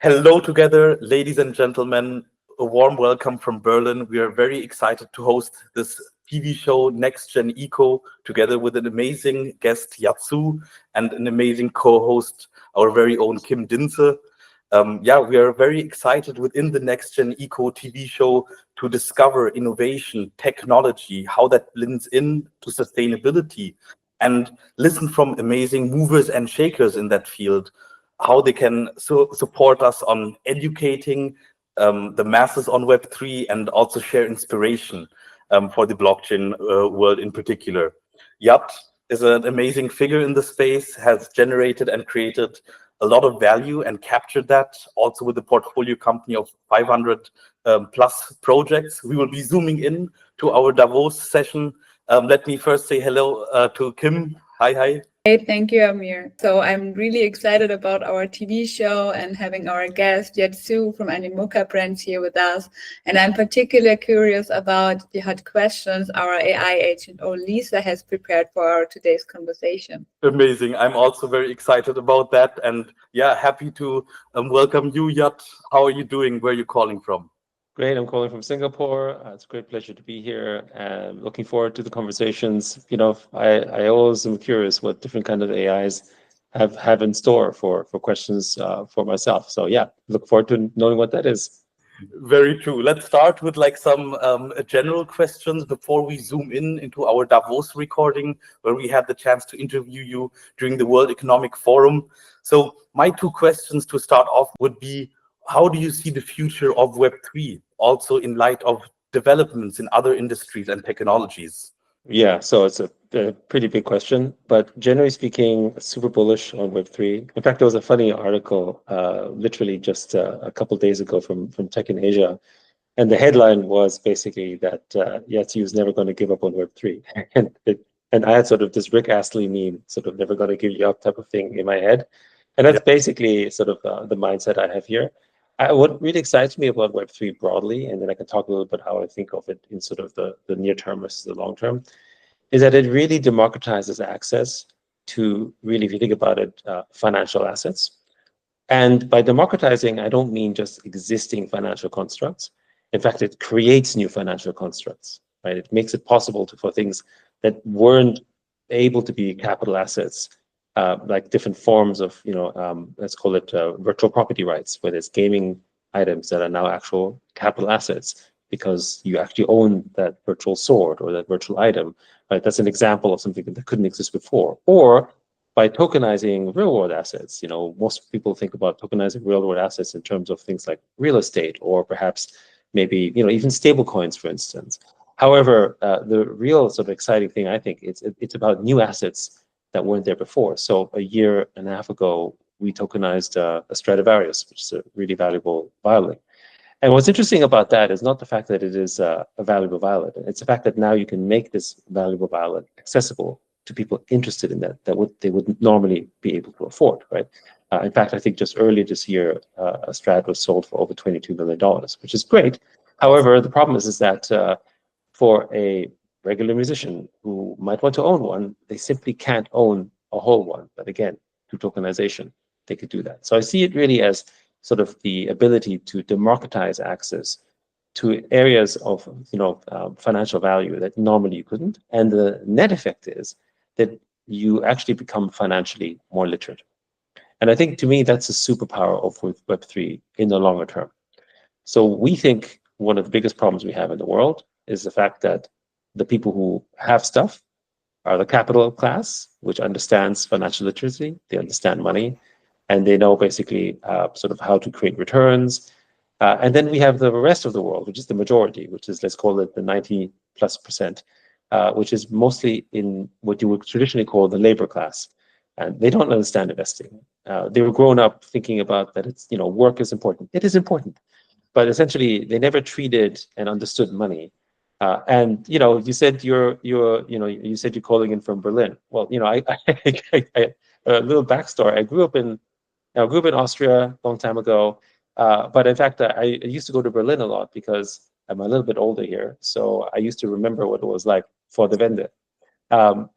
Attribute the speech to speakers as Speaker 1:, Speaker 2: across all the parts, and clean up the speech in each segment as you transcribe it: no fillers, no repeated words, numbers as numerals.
Speaker 1: Hello together, ladies and gentlemen. A warm welcome from Berlin. We are very excited to host this TV show, Next Gen Eco, together with an amazing guest, Yat Siu, and an amazing co-host, our very own Kim Dinse. We are very excited within the Next Gen Eco TV show to discover innovation, technology, how that blends in to sustainability, and listen from amazing movers and shakers in that field, how they can support us on educating the masses on Web3 and also share inspiration for the blockchain world in particular. Yat is an amazing figure in the space, has generated and created a lot of value and captured that also with a portfolio company of 500 plus projects. We will be zooming in to our Davos session. Let me first say hello to Kim. Hi.
Speaker 2: Hey, thank you, Amir. So I'm really excited about our TV show and having our guest, Yat Siu from Animoca Brands here with us. And I'm particularly curious about the hot questions our AI agent, Lisa, has prepared for our today's conversation.
Speaker 1: Amazing. I'm also very excited about that. And yeah, happy to welcome you, Yat. How are you doing? Where are you calling from?
Speaker 3: Great. I'm calling from Singapore. It's a great pleasure to be here and looking forward to the conversations. I always am curious what different kind of AIs have in store for questions for myself. So yeah, look forward to knowing what that is.
Speaker 1: Very true. Let's start with like some general questions before we zoom into our Davos recording, where we had the chance to interview you during the World Economic Forum. So my two questions to start off would be, how do you see the future of Web3, also in light of developments in other industries and technologies?
Speaker 3: Yeah, so it's a pretty big question, but generally speaking, super bullish on Web3. In fact, there was a funny article literally just a couple days ago from Tech in Asia, and the headline was basically that Yat Siu is never going to give up on Web3. And I had sort of this Rick Astley meme, sort of never going to give you up type of thing in my head. And that's basically sort of the mindset I have here. What really excites me about Web3 broadly, and then I can talk a little bit how I think of it in sort of the near term versus the long term, is that it really democratizes access to really, if you think about it, financial assets. And by democratizing, I don't mean just existing financial constructs. In fact, it creates new financial constructs, right? It makes it possible for things that weren't able to be capital assets, like different forms of, let's call it virtual property rights, where there's gaming items that are now actual capital assets because you actually own that virtual sword or that virtual item, right? That's an example of something that couldn't exist before. Or by tokenizing real world assets, most people think about tokenizing real world assets in terms of things like real estate or perhaps maybe, even stable coins, for instance. However, the real sort of exciting thing, I think, it's about new assets that weren't there before. So a year and a half ago, we tokenized a Stradivarius, which is a really valuable violin. And what's interesting about that is not the fact that it is a valuable violin. It's the fact that now you can make this valuable violin accessible to people interested in that they wouldn't normally be able to afford, right? In fact, I think just earlier this year, a Strad was sold for over $22 million, which is great. However, the problem is that for a regular musician who might want to own one, they simply can't own a whole one. But again, through tokenization, they could do that. So I see it really as sort of the ability to democratize access to areas of financial value that normally you couldn't. And the net effect is that you actually become financially more literate. And I think to me, that's a superpower of Web3 in the longer term. So we think one of the biggest problems we have in the world is the fact that the people who have stuff are the capital class, which understands financial literacy, they understand money, and they know basically sort of how to create returns. And then we have the rest of the world, which is the majority, which is, let's call it the 90+%, which is mostly in what you would traditionally call the labor class. And they don't understand investing. They were grown up thinking about that it's, work is important. It is important. But essentially, they never treated and understood money. And you said you said you're calling in from Berlin. Well, I a little backstory. I grew up in Austria a long time ago, but in fact, I used to go to Berlin a lot because I'm a little bit older here. So I used to remember what it was like for the Wende.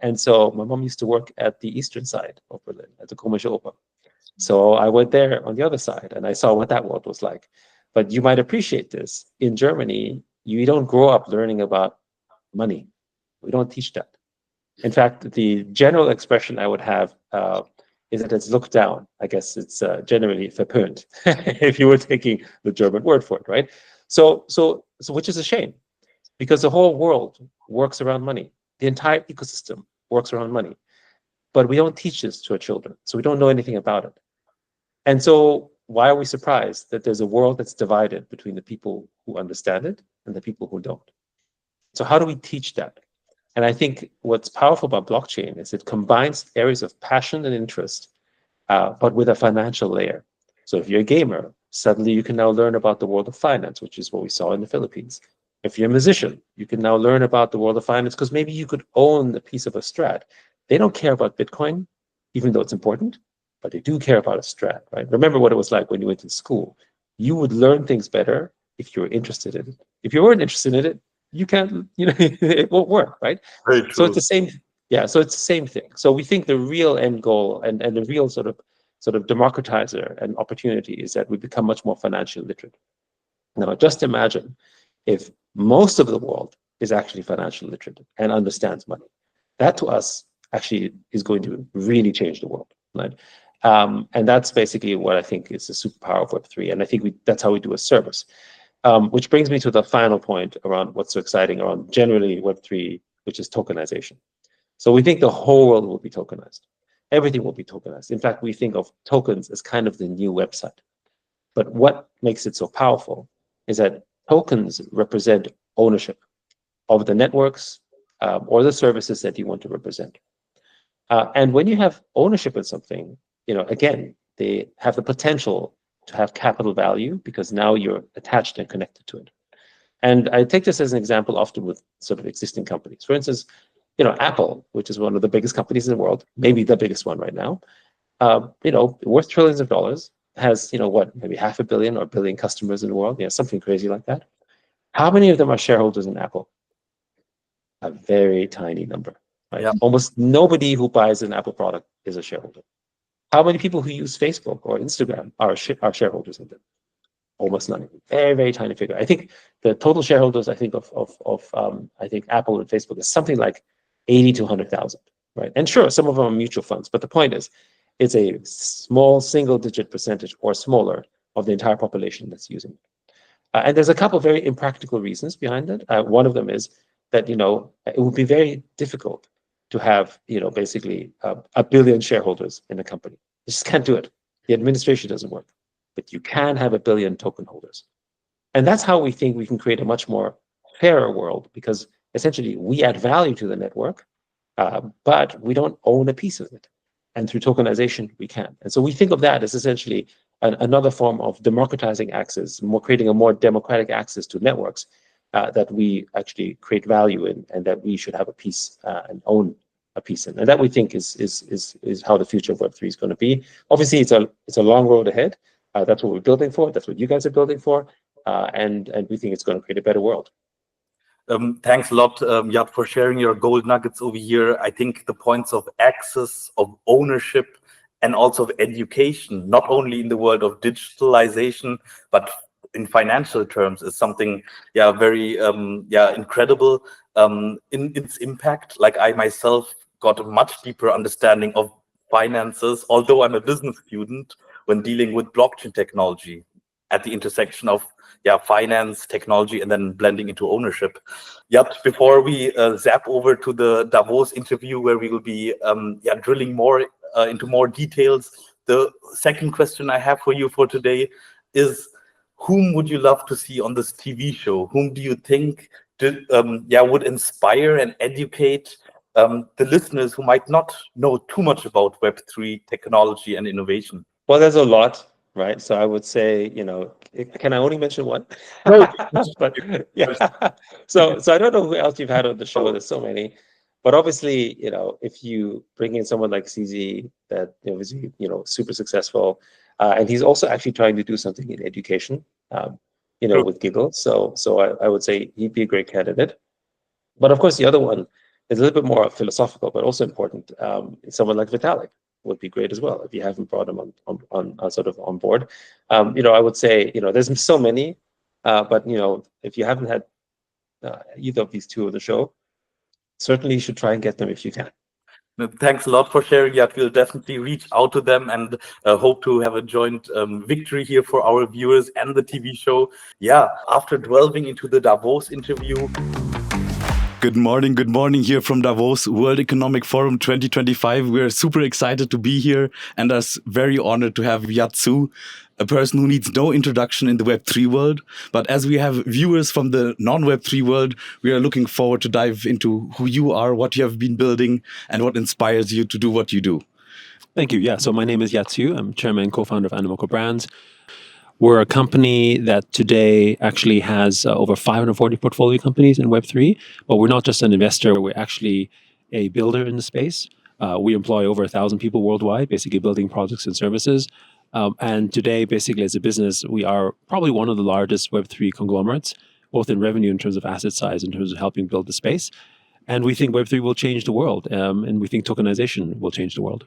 Speaker 3: And so my mom used to work at the eastern side of Berlin, at the Komische Oper. So I went there on the other side and I saw what that world was like. But you might appreciate this. In Germany, you don't grow up learning about money. We don't teach that. In fact, the general expression I would have is that it's looked down. I guess it's generally verpönt, if you were taking the German word for it, right? So which is a shame, because the whole world works around money. The entire ecosystem works around money. But we don't teach this to our children, so we don't know anything about it. And so why are we surprised that there's a world that's divided between the people who understand it and the people who don't? So how do we teach that? And I think what's powerful about blockchain is it combines areas of passion and interest, but with a financial layer. So if you're a gamer, suddenly you can now learn about the world of finance, which is what we saw in the Philippines. If you're a musician, you can now learn about the world of finance because maybe you could own a piece of a strat. They don't care about Bitcoin, even though it's important, but they do care about a strat, right? Remember what it was like when you went to school. You would learn things better if you were interested in it. If you weren't interested in it, you can't, it won't work, right?
Speaker 1: Very true.
Speaker 3: So it's the same, yeah, so it's the same thing. So we think the real end goal and the real sort of democratizer and opportunity is that we become much more financially literate. Now, just imagine if most of the world is actually financially literate and understands money. That to us actually is going to really change the world, right? And that's basically what I think is the superpower of Web3. And I think that's how we do a service. Which brings me to the final point around what's so exciting around generally Web3, which is tokenization. So we think the whole world will be tokenized. Everything will be tokenized. In fact, we think of tokens as kind of the new website. But what makes it so powerful is that tokens represent ownership of the networks or the services that you want to represent. And when you have ownership in something, again, they have the potential to have capital value because now you're attached and connected to it. And I take this as an example often with sort of existing companies. For instance, Apple, which is one of the biggest companies in the world, maybe the biggest one right now, worth trillions of dollars, has, maybe 500 million or 1 billion customers in the world, something crazy like that. How many of them are shareholders in Apple? A very tiny number, right?
Speaker 1: Yeah.
Speaker 3: Almost nobody who buys an Apple product is a shareholder. How many people who use Facebook or Instagram are shareholders in them? Almost none. Very, very tiny figure. I think the total shareholders, I think of I think Apple and Facebook is something like 80 to 100,000, right? And sure, some of them are mutual funds, but the point is, it's a small single-digit percentage or smaller of the entire population that's using it. And there's a couple of very impractical reasons behind it. One of them is that it would be very difficult to have basically 1 billion shareholders in a company. You just can't do it. The administration doesn't work. But you can have 1 billion token holders. And that's how we think we can create a much more fairer world, because essentially we add value to the network, but we don't own a piece of it. And through tokenization, we can. And so we think of that as essentially another form of democratizing access, creating a more democratic access to networks that we actually create value in, and that we should have a piece and own a piece in. And that we think is how the future of Web3 is going to be. Obviously, it's a long road ahead. That's what we're building for. That's what you guys are building for. And we think it's going to create a better world.
Speaker 1: Thanks a lot, Yat, for sharing your gold nuggets over here. I think the points of access, of ownership, and also of education, not only in the world of digitalization, but in financial terms, is something, very, incredible in its impact. Like, I myself got a much deeper understanding of finances, although I'm a business student, when dealing with blockchain technology at the intersection of finance, technology, and then blending into ownership. Yet before we zap over to the Davos interview, where we will be drilling more into more details, the second question I have for you for today is, whom would you love to see on this TV show? Whom do you think would inspire and educate the listeners who might not know too much about Web3 technology and innovation?
Speaker 3: Well, there's a lot, right? So I would say, can I only mention one?
Speaker 1: No.
Speaker 3: But yeah. So I don't know who else you've had on the show. There's so many. But obviously, if you bring in someone like CZ, that is, super successful, and he's also actually trying to do something in education, with Giggle. So I would say he'd be a great candidate. But of course, the other one is a little bit more philosophical, but also important. Someone like Vitalik, would be great as well if you haven't brought them on sort of on board. I would say, there's so many, but if you haven't had either of these two on the show, certainly you should try and get them if you can.
Speaker 1: Thanks a lot for sharing, Yat. We'll definitely reach out to them and hope to have a joint victory here for our viewers and the TV show. Yeah, after delving into the Davos interview. Good morning here from Davos, World Economic Forum 2025. We're super excited to be here and are very honored to have Yat Siu, a person who needs no introduction in the Web3 world. But as we have viewers from the non-Web3 world, we are looking forward to dive into who you are, what you have been building, and what inspires you to do what you do.
Speaker 4: Thank you. Yeah, so my name is Yat Siu. I'm chairman and co-founder of Animoca Brands. We're a company that today actually has over 540 portfolio companies in Web3, but we're not just an investor, we're actually a builder in the space. We employ over 1,000 people worldwide, basically building products and services. And today, basically as a business, we are probably one of the largest Web3 conglomerates, both in revenue in terms of asset size, in terms of helping build the space. And we think Web3 will change the world, and we think tokenization will change the world.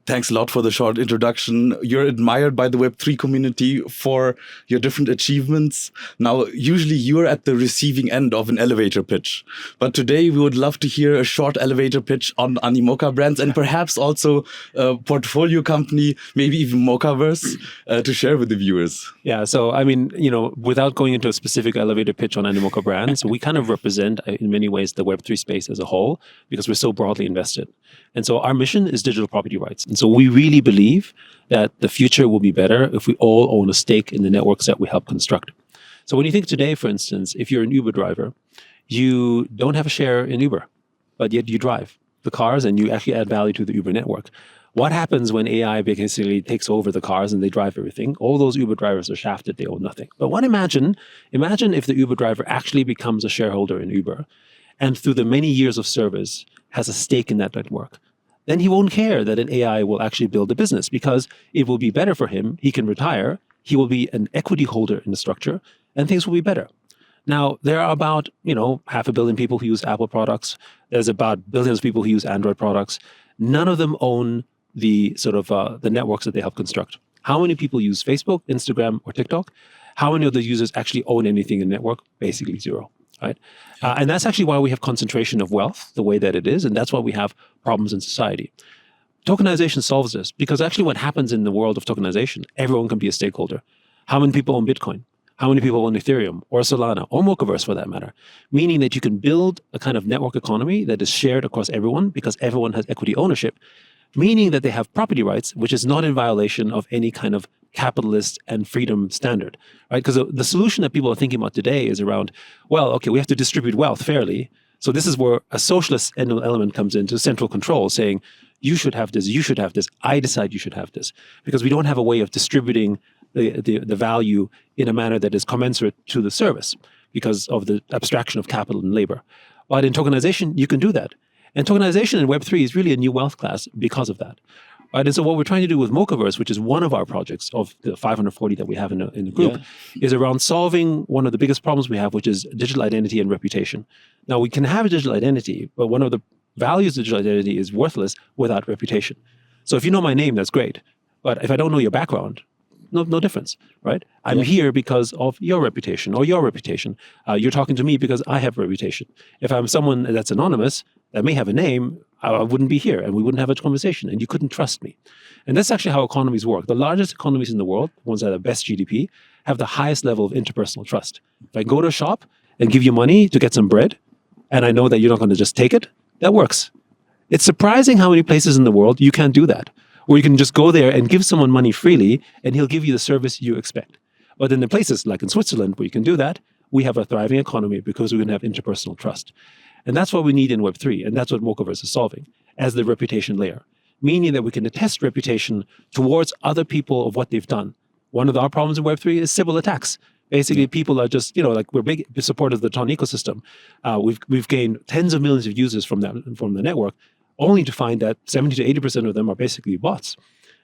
Speaker 1: Thanks a lot for the short introduction. You're admired by the Web3 community for your different achievements. Now, usually you're at the receiving end of an elevator pitch. But today we would love to hear a short elevator pitch on Animoca Brands and perhaps also a portfolio company, maybe even Mocaverse, to share with the viewers.
Speaker 4: Yeah, so I mean, without going into a specific elevator pitch on Animoca Brands, we kind of represent in many ways the Web3 space as a whole because we're so broadly invested. And so our mission is digital property rights. And so we really believe that the future will be better if we all own a stake in the networks that we help construct. So when you think today, for instance, if you're an Uber driver, you don't have a share in Uber, but yet you drive the cars and you actually add value to the Uber network. What happens when AI basically takes over the cars and they drive everything? All those Uber drivers are shafted, they own nothing. But imagine if the Uber driver actually becomes a shareholder in Uber and through the many years of service has a stake in that network. Then he won't care that an AI will actually build a business because it will be better for him. He can retire. He will be an equity holder in the structure and things will be better. Now, there are about, 500 million people who use Apple products. There's about billions of people who use Android products. None of them own the sort of the networks that they help construct. How many people use Facebook, Instagram, or TikTok? How many of the users actually own anything in network? Basically zero. Right? And that's actually why we have concentration of wealth the way that it is. And that's why we have problems in society. Tokenization solves this because actually what happens in the world of tokenization, everyone can be a stakeholder. How many people own Bitcoin? How many people own Ethereum or Solana or Mocaverse for that matter? Meaning that you can build a kind of network economy that is shared across everyone because everyone has equity ownership, meaning that they have property rights, which is not in violation of any kind of capitalist and freedom standard, right? Because the solution that people are thinking about today is around, well, okay, we have to distribute wealth fairly. So this is where a socialist element comes into central control, saying, you should have this, you should have this, I decide you should have this. Because we don't have a way of distributing the value in a manner that is commensurate to the service because of the abstraction of capital and labor. But in tokenization, you can do that. And tokenization in Web3 is really a new wealth class because of that. Right? And so what we're trying to do with Mocaverse, which is one of our projects of the 540 that we have in the group, is around solving one of the biggest problems we have, which is digital identity and reputation. Now, we can have a digital identity, but one of the values of digital identity is worthless without reputation. So if you know my name, that's great. But if I don't know your background, no difference, right? I'm here because of your reputation or your reputation. You're talking to me because I have a reputation. If I'm someone that's anonymous, that may have a name, I wouldn't be here and we wouldn't have a conversation and you couldn't trust me. And that's actually how economies work. The largest economies in the world, the ones that have best GDP, have the highest level of interpersonal trust. If I go to a shop and give you money to get some bread, and I know that you're not going to just take it, that works. It's surprising how many places in the world you can't do that, where you can just go there and give someone money freely and he'll give you the service you expect. But in the places like in Switzerland where you can do that, we have a thriving economy because we can have interpersonal trust. And that's what we need in Web3, and that's what Mocaverse is solving as the reputation layer, meaning that we can attest reputation towards other people of what they've done. One of our problems in Web3 is civil attacks. Basically, people are just, we're big supporters of the Ton ecosystem. We've gained tens of millions of users from the network, only to find that 70 to 80% of them are basically bots.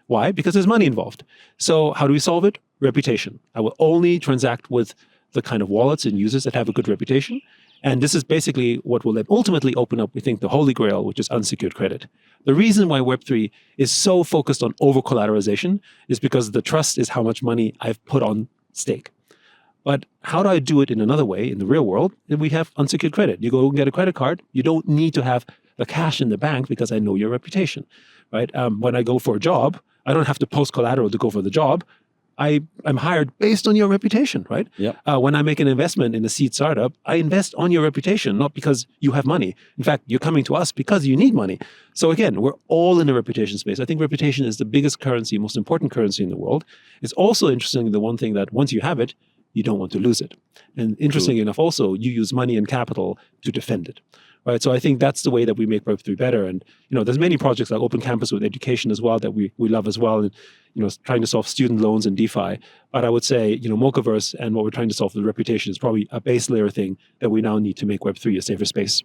Speaker 4: Why? Because there's money involved. So how do we solve it? Reputation. I will only transact with the kind of wallets and users that have a good reputation. And this is basically what will then ultimately open up, we think, the holy grail, which is unsecured credit. The reason why Web3 is so focused on over-collateralization is because the trust is how much money I've put on stake. But how do I do it in another way in the real world? We have unsecured credit. You go and get a credit card. You don't need to have the cash in the bank because I know your reputation, right? When I go for a job, I don't have to post collateral to go for the job. I'm hired based on your reputation, right?
Speaker 1: Yeah.
Speaker 4: When I make an investment in a seed startup, I invest on your reputation, not because you have money. In fact, you're coming to us because you need money. So again, we're all in the reputation space. I think reputation is the biggest currency, most important currency in the world. It's also interesting, the one thing that once you have it, you don't want to lose it. And interestingly enough, also, you use money and capital to defend it. Right. So I think that's the way that we make Web3 better. And, there's many projects like Open Campus with education as well that we love as well. And, trying to solve student loans and DeFi. But I would say, Mochaverse and what we're trying to solve with reputation is probably a base layer thing that we now need to make Web3 a safer space.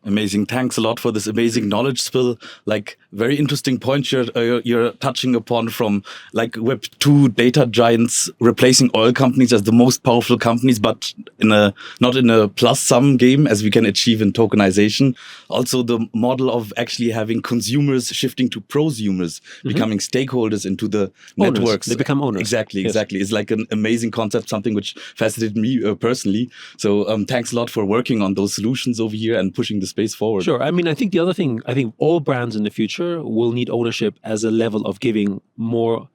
Speaker 1: Amazing. Thanks a lot for this amazing knowledge spill. Like, very interesting point you're touching upon, from like Web2 data giants replacing oil companies as the most powerful companies, but not in a plus sum game as we can achieve in tokenization. Also, the model of actually having consumers shifting to prosumers, becoming stakeholders into the
Speaker 4: owners.
Speaker 1: Networks.
Speaker 4: They become owners.
Speaker 1: Exactly.
Speaker 4: Yes.
Speaker 1: It's like an amazing concept, something which fascinated me personally. So thanks a lot for working on those solutions over here and pushing the space forward.
Speaker 4: Sure. I mean, I think the other thing, all brands in the future will need ownership as a level of giving more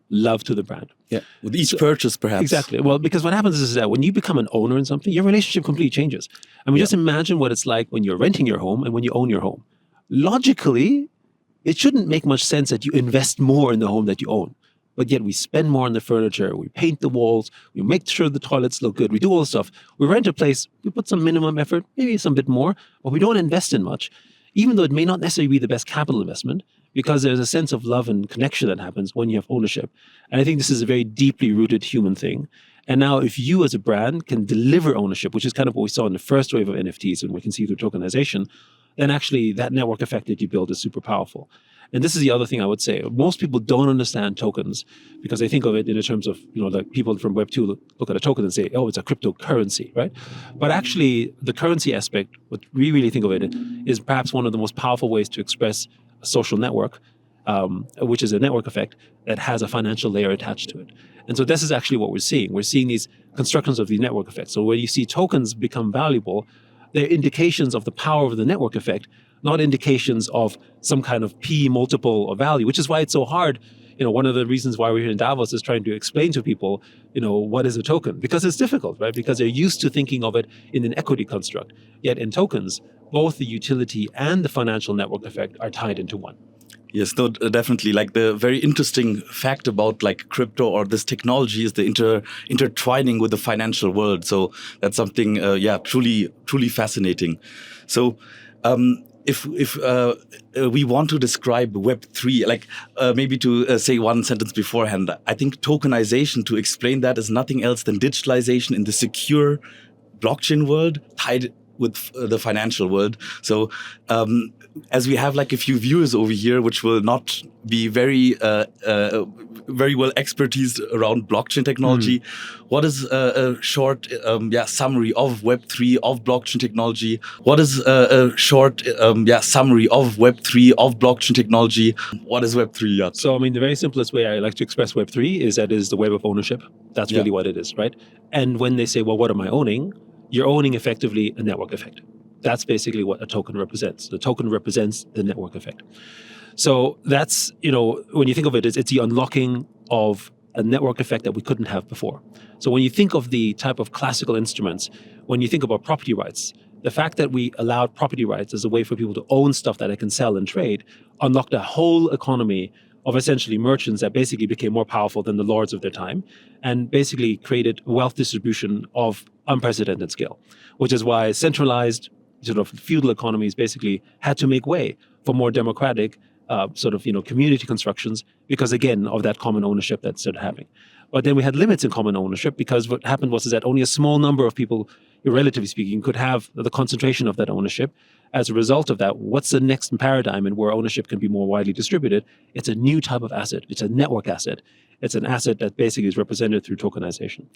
Speaker 4: love to the brand.
Speaker 1: Yeah, with each purchase, perhaps.
Speaker 4: Exactly. Well, because what happens is that when you become an owner in something, your relationship completely changes. I mean, just imagine what it's like when you're renting your home and when you own your home. Logically, it shouldn't make much sense that you invest more in the home that you own. But yet we spend more on the furniture, we paint the walls, we make sure the toilets look good, we do all this stuff. We rent a place, we put some minimum effort, maybe some bit more, but we don't invest in much, even though it may not necessarily be the best capital investment, because there's a sense of love and connection that happens when you have ownership. And I think this is a very deeply rooted human thing. And now if you as a brand can deliver ownership, which is kind of what we saw in the first wave of NFTs and we can see through tokenization, then actually that network effect that you build is super powerful. And this is the other thing I would say. Most people don't understand tokens because they think of it in terms of, like people from Web2 look at a token and say, oh, it's a cryptocurrency, right? But actually, the currency aspect, what we really think of it, is perhaps one of the most powerful ways to express a social network, which is a network effect that has a financial layer attached to it. And so this is actually what we're seeing. We're seeing these constructions of the network effect. So when you see tokens become valuable, they're indications of the power of the network effect, not indications of some kind of P multiple or value, which is why it's so hard. One of the reasons why we're here in Davos is trying to explain to people, what is a token? Because it's difficult, right? Because they're used to thinking of it in an equity construct. Yet in tokens, both the utility and the financial network effect are tied into one.
Speaker 1: Yes, no, definitely. Like, the very interesting fact about like crypto or this technology is the intertwining with the financial world. So that's something, truly fascinating. So, if we want to describe Web3, like maybe to say one sentence beforehand, I think tokenization, to explain that, is nothing else than digitalization in the secure blockchain world tied with the financial world. So as we have like a few viewers over here, which will not be very well expertise around blockchain technology, what is a short summary of Web3, of blockchain technology? What is a short summary of Web3, of blockchain technology? What is Web3, Yat?
Speaker 4: So, I mean, the very simplest way I like to express Web3 is that it is the web of ownership. That's really what it is, right? And when they say, well, what am I owning? You're owning effectively a network effect. That's basically what a token represents. The token represents the network effect. So that's, when you think of it, it's the unlocking of a network effect that we couldn't have before. So when you think of the type of classical instruments, when you think about property rights, the fact that we allowed property rights as a way for people to own stuff that they can sell and trade unlocked a whole economy of essentially merchants that basically became more powerful than the lords of their time and basically created wealth distribution of unprecedented scale, which is why centralized sort of feudal economies basically had to make way for more democratic community constructions because, again, of that common ownership that started happening. But then we had limits in common ownership because what happened was that only a small number of people, relatively speaking, could have the concentration of that ownership. As a result of that, what's the next paradigm and where ownership can be more widely distributed? It's a new type of asset. It's a network asset. It's an asset that basically is represented through tokenization.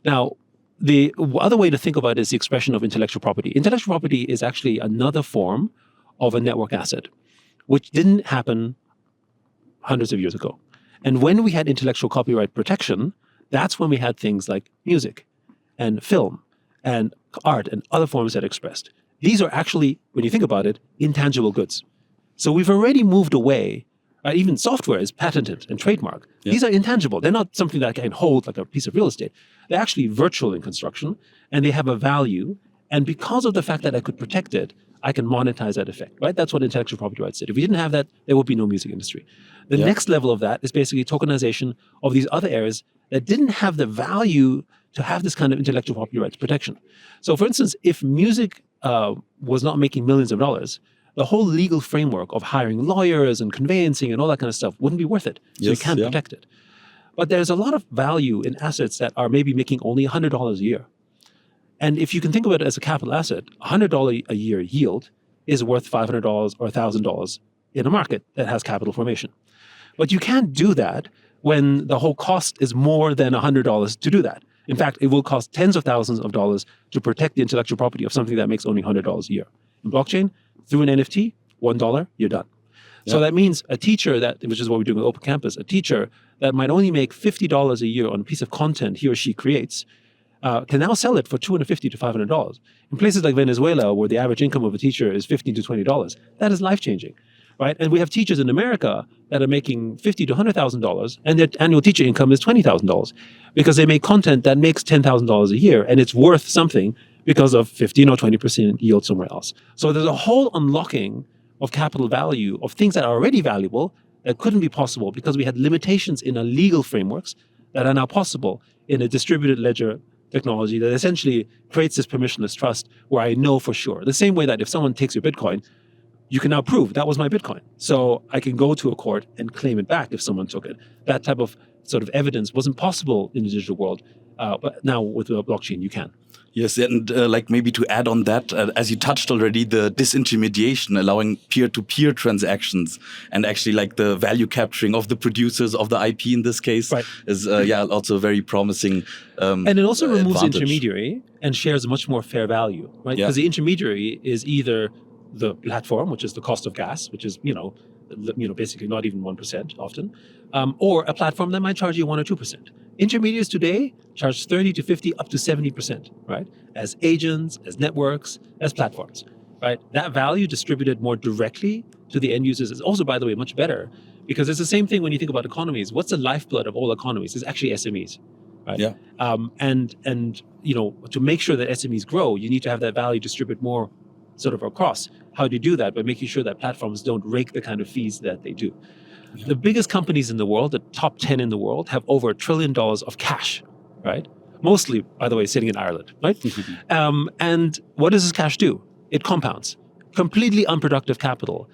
Speaker 4: Now, the other way to think about it is the expression of intellectual property. Intellectual property is actually another form of a network asset, which didn't happen hundreds of years ago. And when we had intellectual copyright protection, that's when we had things like music and film and art and other forms that expressed. These are actually, when you think about it, intangible goods. So we've already moved away. Even software is patented and trademarked.
Speaker 1: Yeah.
Speaker 4: These are intangible. They're not something that I can hold like a piece of real estate. They're actually virtual in construction, and they have a value. And because of the fact that I could protect it, I can monetize that effect, right? That's what intellectual property rights did. If we didn't have that, there would be no music industry. The next level of that is basically tokenization of these other areas that didn't have the value to have this kind of intellectual property rights protection. So for instance, if music was not making millions of dollars, the whole legal framework of hiring lawyers and conveyancing and all that kind of stuff wouldn't be worth it. So you can't protect it. But there's a lot of value in assets that are maybe making only $100 a year. And if you can think of it as a capital asset, $100 a year yield is worth $500 or $1,000 in a market that has capital formation. But you can't do that when the whole cost is more than $100 to do that. In fact, it will cost tens of thousands of dollars to protect the intellectual property of something that makes only $100 a year. In blockchain, through an NFT, $1, you're done. Yeah. So that means a teacher which is what we're doing with Open Campus, a teacher that might only make $50 a year on a piece of content he or she creates, can now sell it for $250 to $500. In places like Venezuela, where the average income of a teacher is $15 to $20, that is life-changing, right? And we have teachers in America that are making $50,000 to $100,000, and their annual teacher income is $20,000 because they make content that makes $10,000 a year, and it's worth something because of 15 or 20% yield somewhere else. So there's a whole unlocking of capital value of things that are already valuable that couldn't be possible because we had limitations in our legal frameworks that are now possible in a distributed ledger technology that essentially creates this permissionless trust where I know for sure. The same way that if someone takes your Bitcoin, you can now prove that was my Bitcoin. So I can go to a court and claim it back if someone took it. That type of sort of evidence wasn't possible in the digital world, but now with the blockchain you can.
Speaker 1: Yes, and like maybe to add on that, as you touched already, the disintermediation, allowing peer-to-peer transactions, and actually like the value capturing of the producers of the IP in this case, is also a very promising.
Speaker 4: And it also removes
Speaker 1: advantage.
Speaker 4: Intermediary and shares much more fair value, right? Because the intermediary is either the platform, which is the cost of gas, which is basically not even 1% often, or a platform that might charge you 1 or 2%. Intermediaries today charge 30 to 50, up to 70%, right? As agents, as networks, as platforms, right? That value distributed more directly to the end users is also, by the way, much better because it's the same thing when you think about economies. What's the lifeblood of all economies? It's actually SMEs, right? Yeah. And to make sure that SMEs grow, you need to have that value distribute more sort of across. How do you do that? By making sure that platforms don't rake the kind of fees that they do. Yeah. The biggest companies in the world, the top 10 in the world, have over $1 trillion of cash, right? Mostly, by the way, sitting in Ireland, right? And what does this cash do? It compounds. Completely unproductive capital,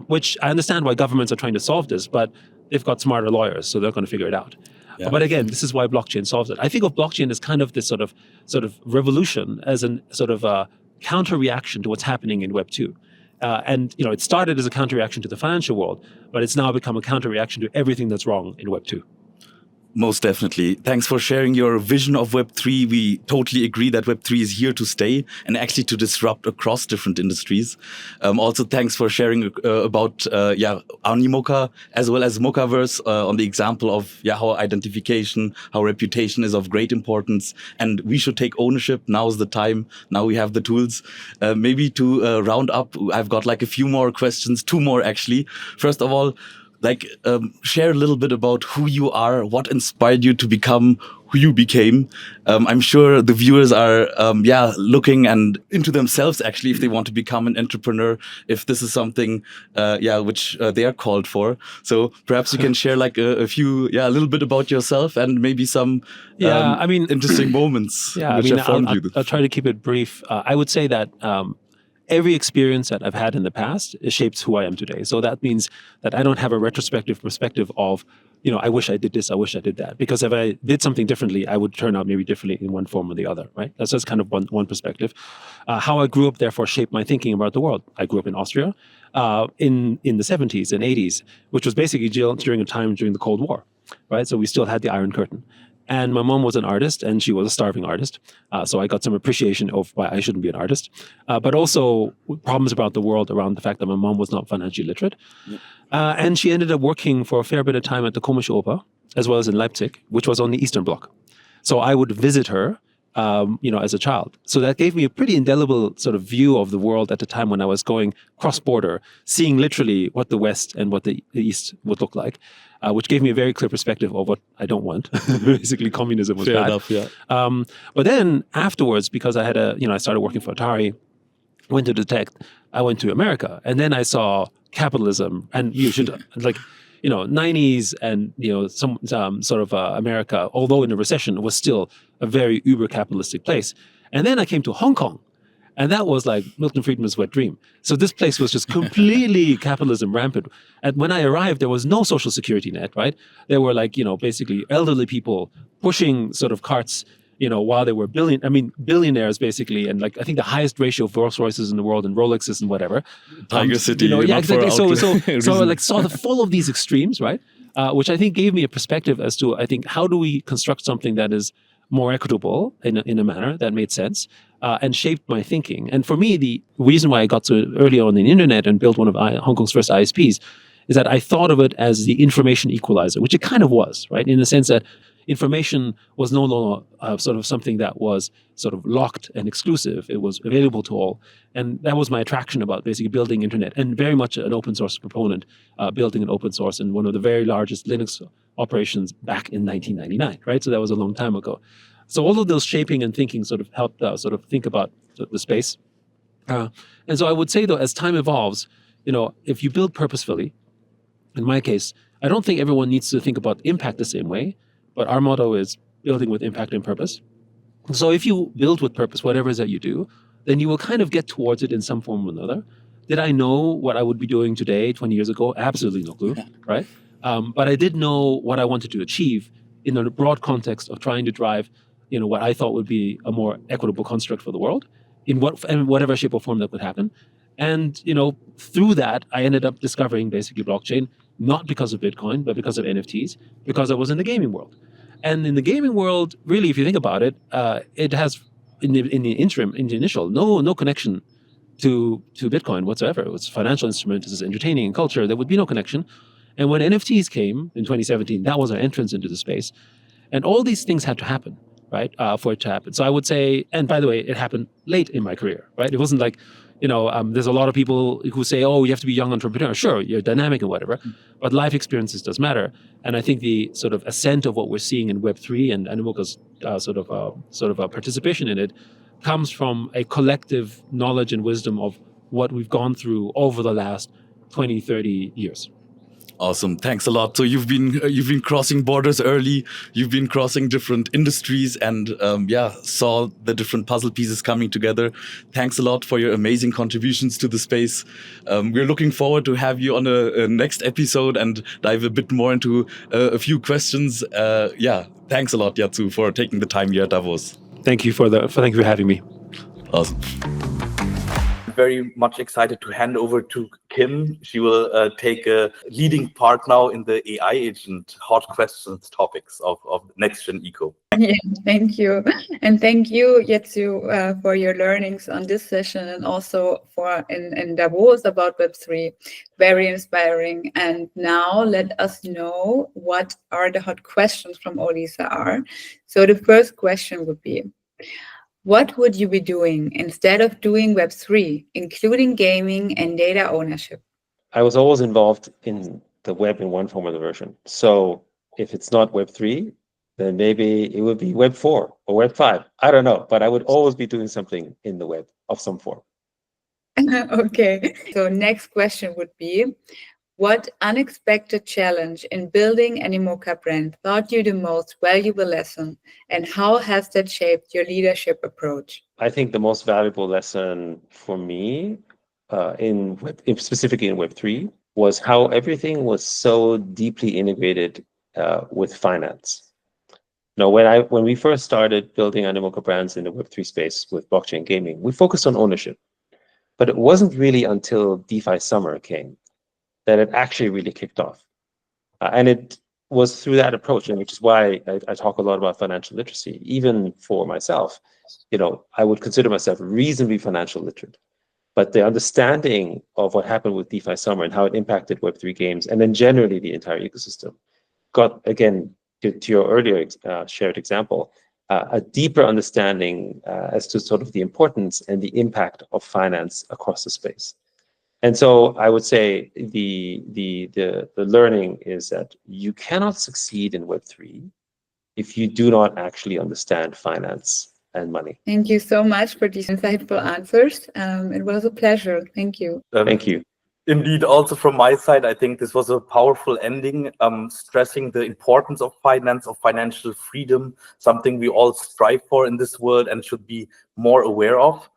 Speaker 4: which I understand why governments are trying to solve this, but they've got smarter lawyers, so they're going to figure it out. Yeah. But again, this is why blockchain solves it. I think of blockchain as kind of this sort of revolution, as an sort of a counter-reaction to what's happening in Web 2. And it started as a counter-reaction to the financial world, but it's now become a counter-reaction to everything that's wrong in Web 2.
Speaker 1: Most definitely. Thanks for sharing your vision of Web3. We totally agree that Web3 is here to stay and actually to disrupt across different industries. Also, thanks for sharing about Animoca as well as Mocaverse on the example of how identification, how reputation is of great importance. And we should take ownership. Now's the time. Now we have the tools. Maybe to round up, I've got like a few more questions, 2 more actually. First of all, share a little bit about who you are, what inspired you to become who you became. I'm sure the viewers are, looking and into themselves actually if they want to become an entrepreneur, if this is something, which they are called for. So perhaps you can share like a little bit about yourself and maybe some, interesting moments.
Speaker 4: I'll try to keep it brief. I would say that, every experience that I've had in the past shapes who I am today. So that means that I don't have a retrospective perspective of, I wish I did this, I wish I did that. Because if I did something differently, I would turn out maybe differently in one form or the other, right? That's just kind of one perspective. How I grew up, therefore, shaped my thinking about the world. I grew up in Austria in the 70s and 80s, which was basically during a time during the Cold War, right? So we still had the Iron Curtain. And my mom was an artist, and she was a starving artist. So I got some appreciation of why I shouldn't be an artist, but also problems about the world around the fact that my mom was not financially literate. And she ended up working for a fair bit of time at the Komische Oper, as well as in Leipzig, which was on the Eastern Bloc. So I would visit her, as a child. So that gave me a pretty indelible sort of view of the world at the time when I was going cross-border, seeing literally what the West and what the East would look like, which gave me a very clear perspective of what I don't want. Basically, communism was
Speaker 1: Fair
Speaker 4: bad.
Speaker 1: enough, yeah.
Speaker 4: But then afterwards, because I had I started working for Atari, went to Detect, I went to America, and then I saw capitalism, and you should 90s and some sort of America, although in a recession, was still a very uber capitalistic place. And then I came to Hong Kong, and that was like Milton Friedman's wet dream. So this place was just completely capitalism rampant. And when I arrived, there was no social security net, right? There were basically elderly people pushing sort of carts, while they were billionaires basically, and I think the highest ratio of Rolls Royces in the world and Rolexes and whatever.
Speaker 1: Tiger City,
Speaker 4: yeah, exactly. So
Speaker 1: reason.
Speaker 4: saw the full of these extremes, right? Which I think gave me a perspective as to how do we construct something that is more equitable in a manner that made sense, and shaped my thinking. And for me, the reason why I got so early on in the internet and built one of Hong Kong's first ISPs is that I thought of it as the information equalizer, which it kind of was, right? In the sense that information was no longer sort of something that was sort of locked and exclusive. It was available to all. And that was my attraction about basically building internet, and very much an open source proponent, building an open source and one of the very largest Linux operations back in 1999, right? So that was a long time ago. So all of those shaping and thinking sort of helped sort of think about the space. And so I would say, though, as time evolves, if you build purposefully, in my case, I don't think everyone needs to think about impact the same way, but our motto is building with impact and purpose. So if you build with purpose, whatever it is that you do, then you will kind of get towards it in some form or another. Did I know what I would be doing today, 20 years ago? Absolutely no clue, right? But I did know what I wanted to achieve in a broad context of trying to drive, what I thought would be a more equitable construct for the world in whatever shape or form that would happen. And, through that, I ended up discovering basically blockchain, not because of Bitcoin, but because of NFTs, because I was in the gaming world. And in the gaming world, really, if you think about it, it has, in the initial, no connection to Bitcoin whatsoever. It was a financial instrument, this is entertaining and culture, there would be no connection. And when NFTs came in 2017, that was our entrance into the space. And all these things had to happen, right, for it to happen. So I would say, and by the way, it happened late in my career, right? It wasn't like, there's a lot of people who say, oh, you have to be a young entrepreneur. Sure, you're dynamic and whatever, but life experiences does matter. And I think the sort of ascent of what we're seeing in Web3 and Animoca's sort of participation in it comes from a collective knowledge and wisdom of what we've gone through over the last 20, 30 years.
Speaker 1: Awesome. Thanks a lot. So you've been crossing borders early. You've been crossing different industries and saw the different puzzle pieces coming together. Thanks a lot for your amazing contributions to the space. We're looking forward to have you on a next episode and dive a bit more into a few questions. Thanks a lot, Yat Siu, for taking the time here at Davos.
Speaker 4: Thank you for having me.
Speaker 1: Awesome. Very much excited to hand over to Kim. She will take a leading part now in the AI agent hot questions topics of Next Gen Eco.
Speaker 2: Yeah, thank you. And thank you, Yat Siu, for your learnings on this session and also for in Davos about Web3. Very inspiring. And now let us know what are the hot questions from Olisa are. So the first question would be, what would you be doing instead of doing Web3, including gaming and data ownership?
Speaker 3: I was always involved in the web in one form or the version. So if it's not Web3, then maybe it would be Web4 or Web5. I don't know, but I would always be doing something in the web of some form.
Speaker 2: Okay, so next question would be, what unexpected challenge in building Animoca brand taught you the most valuable lesson, and how has that shaped your leadership approach?
Speaker 3: I think the most valuable lesson for me, specifically in Web3, was how everything was so deeply integrated with finance. Now, when we first started building Animoca Brands in the Web3 space with blockchain gaming, we focused on ownership, but it wasn't really until DeFi Summer came that it actually really kicked off. And it was through that approach, and which is why I talk a lot about financial literacy. Even for myself, I would consider myself reasonably financial literate. But the understanding of what happened with DeFi Summer and how it impacted Web3 games, and then generally the entire ecosystem, got, again, to your earlier shared example, a deeper understanding as to sort of the importance and the impact of finance across the space. And so I would say the learning is that you cannot succeed in Web3 if you do not actually understand finance and money.
Speaker 2: Thank you so much for these insightful answers. It was a pleasure. Thank you.
Speaker 3: Thank you.
Speaker 1: Indeed, also from my side, I think this was a powerful ending, stressing the importance of finance, of financial freedom, something we all strive for in this world and should be more aware of.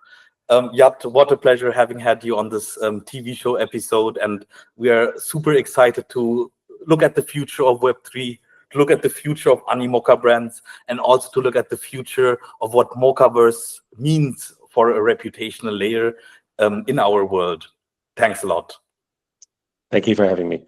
Speaker 1: Yat, what a pleasure having had you on this TV show episode, and we are super excited to look at the future of Web3, to look at the future of Animoca Brands, and also to look at the future of what Mocaverse means for a reputational layer in our world. Thanks a lot.
Speaker 3: Thank you for having me.